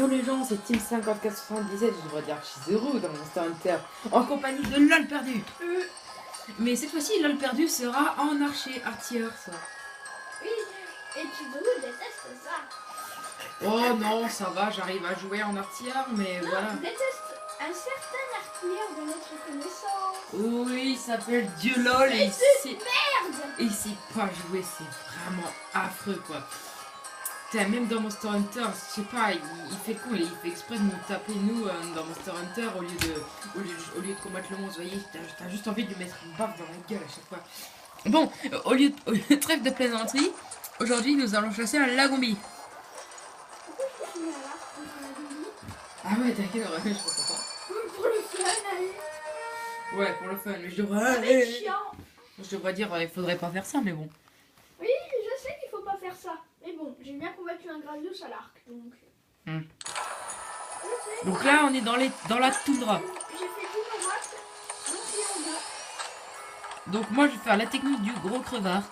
Bonjour les gens, c'est Team 5477, je devrais dire Archi Zero dans Monster Hunter, en compagnie de LOL perdu. Mais cette fois-ci, LOL perdu sera en archer, ça. Oui, et Chizuru déteste ça. Oh non, ça va, j'arrive à jouer en archer, mais Non, voilà. déteste un certain artilleur de notre connaissance. Oui, il s'appelle Dieu LOL et Merde. il sait pas jouer, c'est vraiment affreux quoi. Même dans Monster Hunter, je sais pas, il fait cool, il fait exprès de nous taper nous dans Monster Hunter au lieu de combattre le monstre, vous voyez, t'as juste envie de lui mettre une baffe dans la gueule à chaque fois. Bon, au lieu de trêve de plaisanterie, aujourd'hui nous allons chasser un lagombi. Pourquoi je suis là contre la Lily? Ah ouais, d'accord, je suis content. Pour le fun, allez. Ouais, pour le fun, mais C'est chiant. je devrais dire, il faudrait pas faire ça, mais bon. Oui, je sais qu'il faut pas faire ça. Mais bon, j'ai bien combattu un Gradius à l'arc, donc... Donc là, on est dans la toundra. J'ai fait tout le rate, donc il y en a. Donc moi, je vais faire la technique du gros crevard.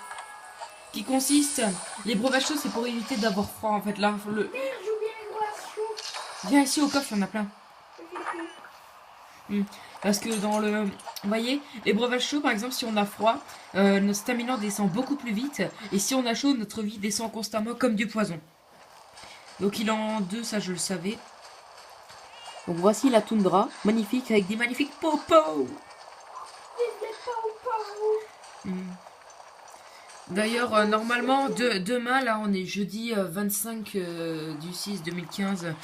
Qui consiste... Les breuvages chauds, c'est pour éviter d'avoir froid, en fait. Là, Merde, j'ai oublié les breuvages chauds. Viens ici au coffre, il y en a plein. J'ai fait Parce que dans le... Vous voyez, les breuvages chauds, par exemple, si on a froid, notre stamina descend beaucoup plus vite. Et si on a chaud, notre vie descend constamment comme du poison. Donc il en 2, ça je le savais. Donc voici la toundra, magnifique, avec des magnifiques popos. D'ailleurs, normalement, demain, là, on est jeudi 25 du 6 2015.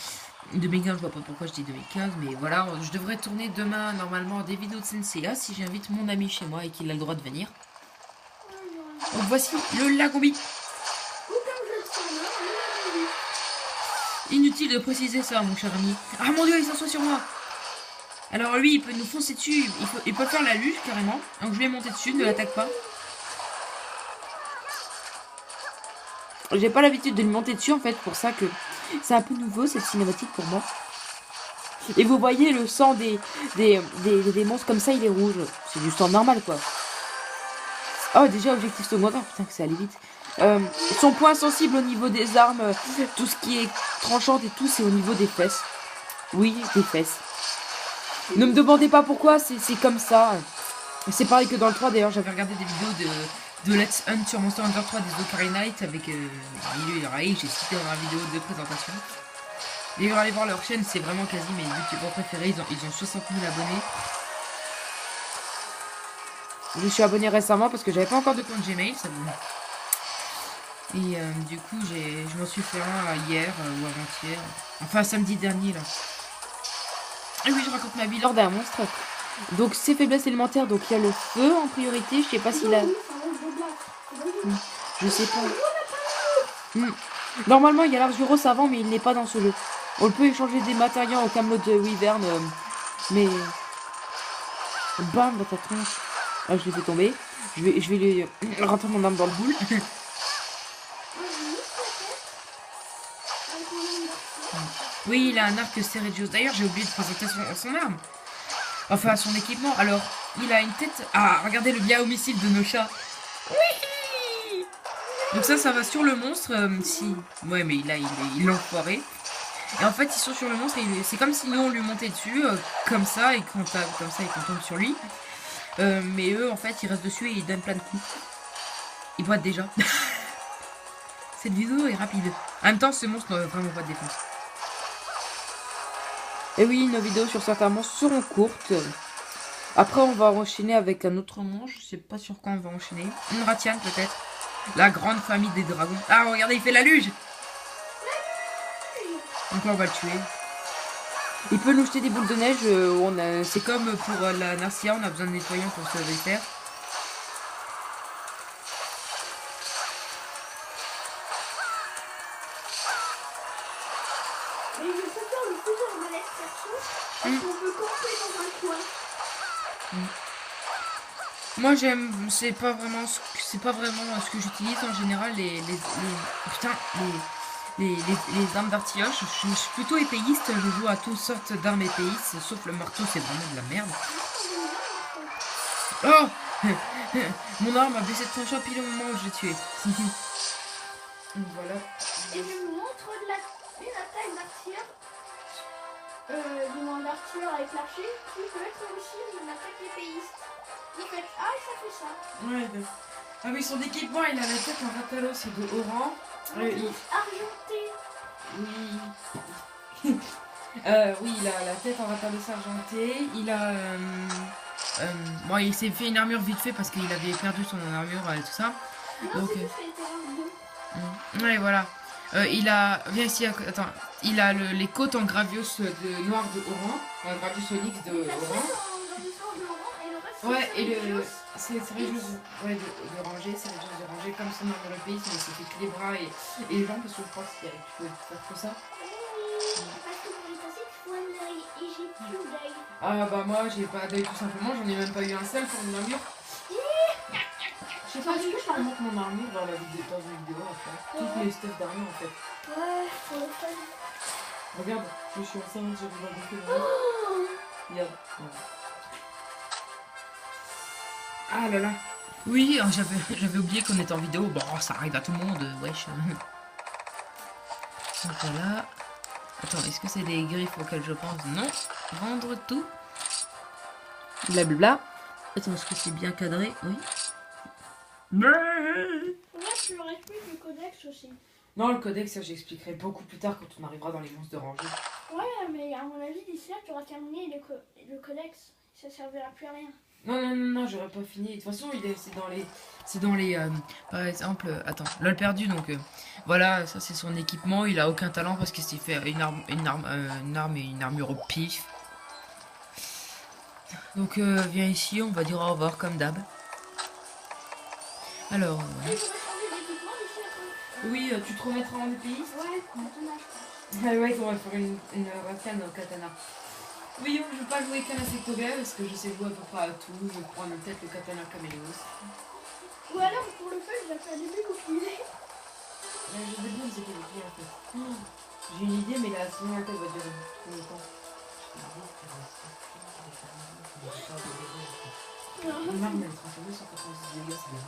2015, je vois pas pourquoi je dis 2015, mais voilà, je devrais tourner demain, normalement, des vidéos de Senseiya si j'invite mon ami chez moi et qu'il a le droit de venir. Donc voici le lagombi. Inutile de préciser ça, mon cher ami. Ah mon dieu, il s'assoit sur moi. Alors lui, il peut nous foncer dessus, il peut faire la luge carrément. Donc je vais monter dessus, ne l'attaque pas. J'ai pas l'habitude de lui monter dessus en fait, pour ça que c'est un peu nouveau cette cinématique pour moi. Et vous voyez le sang des monstres comme ça, il est rouge. C'est du sang normal quoi. Oh déjà objectif secondaire, putain que ça allait vite. Son point sensible au niveau des armes, tout ce qui est tranchante et tout, c'est au niveau des fesses. Oui, des fesses. Ne me demandez pas pourquoi, c'est comme ça. C'est pareil que dans le 3, d'ailleurs, j'avais regardé des vidéos de Let's Hunt sur Monster Hunter 3 des Ocarina Night avec Milieu et Rai, j'ai cité dans la vidéo de présentation. D'ailleurs, allez voir leur chaîne, c'est vraiment quasi mes youtubeurs préférés, ils ont 60 000 abonnés. Je suis abonné récemment parce que j'avais pas encore de compte Gmail, ça vous... Et du coup, je m'en suis fait un hier ou avant-hier. Enfin, samedi dernier, là. Et oui, je raconte ma vie lors d'un monstre. Donc, ses faiblesses élémentaires, donc il y a le feu en priorité. Je sais pas s'il a... Je sais pas. Normalement, il y a l'Argyros avant, mais il n'est pas dans ce jeu. On peut échanger des matériaux au Camelot de Wyvern, mais... Bam, dans ta tronche. Ah, je l'ai fait tomber. Je vais lui rentrer mon arme dans le boule. Oui, il a un arc Serregios. D'ailleurs, j'ai oublié de présenter son arme. Enfin, son équipement. Alors, il a une tête... Ah, regardez le bien homicide de nos chats. Oui. Donc ça va sur le monstre. Si... Ouais, mais là, il l'a enfoiré. Et en fait, ils sont sur le monstre. C'est comme si nous, on lui montait dessus. Comme ça, et qu'on tombe sur lui. Mais eux, en fait, ils restent dessus et ils donnent plein de coups. Ils boitent déjà. Cette vidéo est rapide. En même temps, ce monstre n'a vraiment pas de défense. Et oui, nos vidéos sur certains monstres seront courtes. Après, on va enchaîner avec un autre monstre. Je sais pas sur quoi on va enchaîner. Une Ratian, peut-être. La grande famille des dragons. Ah, regardez, il fait la luge. Donc là, on va le tuer. Il peut nous jeter des boules de neige. C'est comme pour la Narcia, on a besoin de nettoyant pour se défaire. Et je préfère le pouvoir de l'extraction parce qu'on peut camper dans un coin. Moi j'aime, c'est pas vraiment ce que j'utilise en général les armes d'artillerie. Je suis plutôt épéiste, je joue à toutes sortes d'armes épéistes, sauf le marteau, c'est vraiment de la merde. Oh mon arme a baissé de ton champ pile au moment où je l'ai tué. Voilà. Et je vous montre une attaque d'artillerie artilleur avec l'archer, tu peux être aussi une attaque épéiste. Vous faites ah et ça fait ça. Ouais, ah oui, son équipement, il a la tête en Ratalos et de Oran. Argenté. Oui. Oui, il a la tête en Ratalos argenté. Il a. Bon, il s'est fait une armure vite fait parce qu'il avait perdu son armure et tout ça. Non, Donc, c'est juste les terrains bleus. ouais, voilà. Il a. Viens ici, attends. Il a les côtes en gravios de noir de Oran. En gravios onyx de La Oran. seule dans l'histoire de Laurent et le reste Ouais, c'est et Régios. c'est Régios ouais, de ranger, c'est Régios de ranger comme son armure épéiste, mais c'est fait que les bras et les jambes parce que je crois que tu peux faire que ça. Parce que pour les passer, il faut un œil et j'ai plus d'œil. Ah bah moi j'ai pas d'œil tout simplement, j'en ai même pas eu un seul pour mon armure. Je sais pas, est-ce que je te montre mon armure dans une vidéo après. Toutes mes stuff d'armure en fait. Ouais, pour le fun. Regarde, je suis enceinte, j'ai besoin de faire. Oh Regarde. Ah là là. Oui, j'avais oublié qu'on était en vidéo. Bon, ça arrive à tout le monde, wesh. Donc voilà. Attends, est-ce que c'est des griffes auxquelles je pense? Non. Vendre tout. Blablabla. Attends, est-ce que c'est bien cadré? Oui. Là, tu leur expliques le codex aussi. Non, le codex, ça j'expliquerai beaucoup plus tard quand on arrivera dans les monstres de rangée. Ouais, mais à mon avis, d'ici là, tu auras terminé le codex. Ça servira plus à rien. Non, j'aurais pas fini. De toute façon, c'est dans les, par exemple, attends, LOL perdu, donc voilà, ça c'est son équipement. Il a aucun talent parce qu'il s'est fait une arme et une armure au pif. Donc viens ici, on va dire au revoir comme d'hab. Alors, Et je vais changer d'équipement d'ici à oui, tu te remettras en épéiste. Ouais, katana, je pense. Ah ouais, on va faire une rafale au katana. Oui, je vais pas jouer qu'à la sectoria parce que je sais jouer à peu près à tout. Je vais prendre peut-être le katana caméléos. Ou alors, pour le fun, j'ai fait un début bouclier. J'ai des boules, c'est quel bouclier en fait. J'ai une idée, mais là, sinon la tête va durer trop longtemps. Une arme, elle transformée sur 86 dégâts, c'est bien.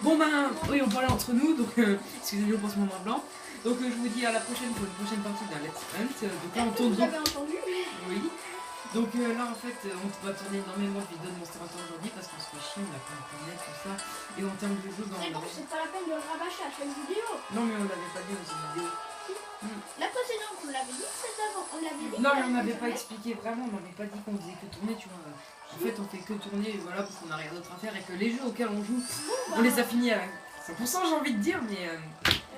Bon ben, oui, on parlait entre nous, donc excusez-moi pour ce moment blanc. Donc je vous dis à la prochaine pour une prochaine partie d'un Let's Hunt. Donc là, on tourne. Vous avez entendu? Oui. Donc là en fait on va tourner énormément de vidéos de Monster Hunter aujourd'hui parce qu'on se fait chier, on a pas internet, tout ça. Et en termes de jeu dans Mais bon, c'est pas la peine de le rabâcher à chaque vidéo. Non mais on l'avait pas dit dans cette vidéo. La précédente, on l'avait dit, celle d'avant, on l'avait dit. Non mais on n'avait pas expliqué vraiment, on n'avait pas dit qu'on faisait que tourner, tu vois. En fait on fait que tourner, voilà, parce qu'on n'a rien d'autre à faire et que les jeux auxquels on joue, on les a finis à 100% j'ai envie de dire, mais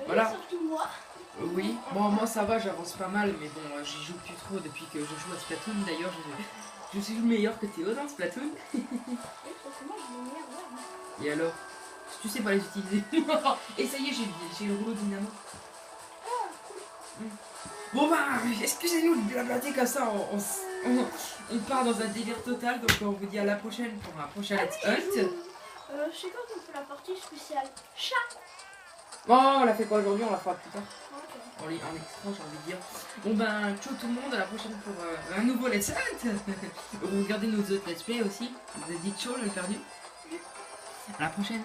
voilà. Surtout moi. Oui, bon moi ça va, j'avance pas mal, mais bon j'y joue plus trop depuis que je joue à Splatoon. D'ailleurs je suis le meilleur que Théo dans Splatoon. Oui, parce que moi, je les meilleurs armes. Et alors, tu sais pas les utiliser. Et ça y est, j'ai le rouleau dynamo. Bon bah, excusez-nous de blablater comme ça, on part dans un délire total, donc on vous dit à la prochaine pour un prochain Let's Hunt. Je sais quand on fait la partie spéciale chat. Bon, on l'a fait pas aujourd'hui, on la fera plus tard. Ok. En extra, j'ai envie de dire. Bon ben, ciao tout le monde, à la prochaine pour un nouveau Let's Hunt. Regardez nos autres Let's Play aussi. Vous avez dit ciao, le perdu. À la prochaine.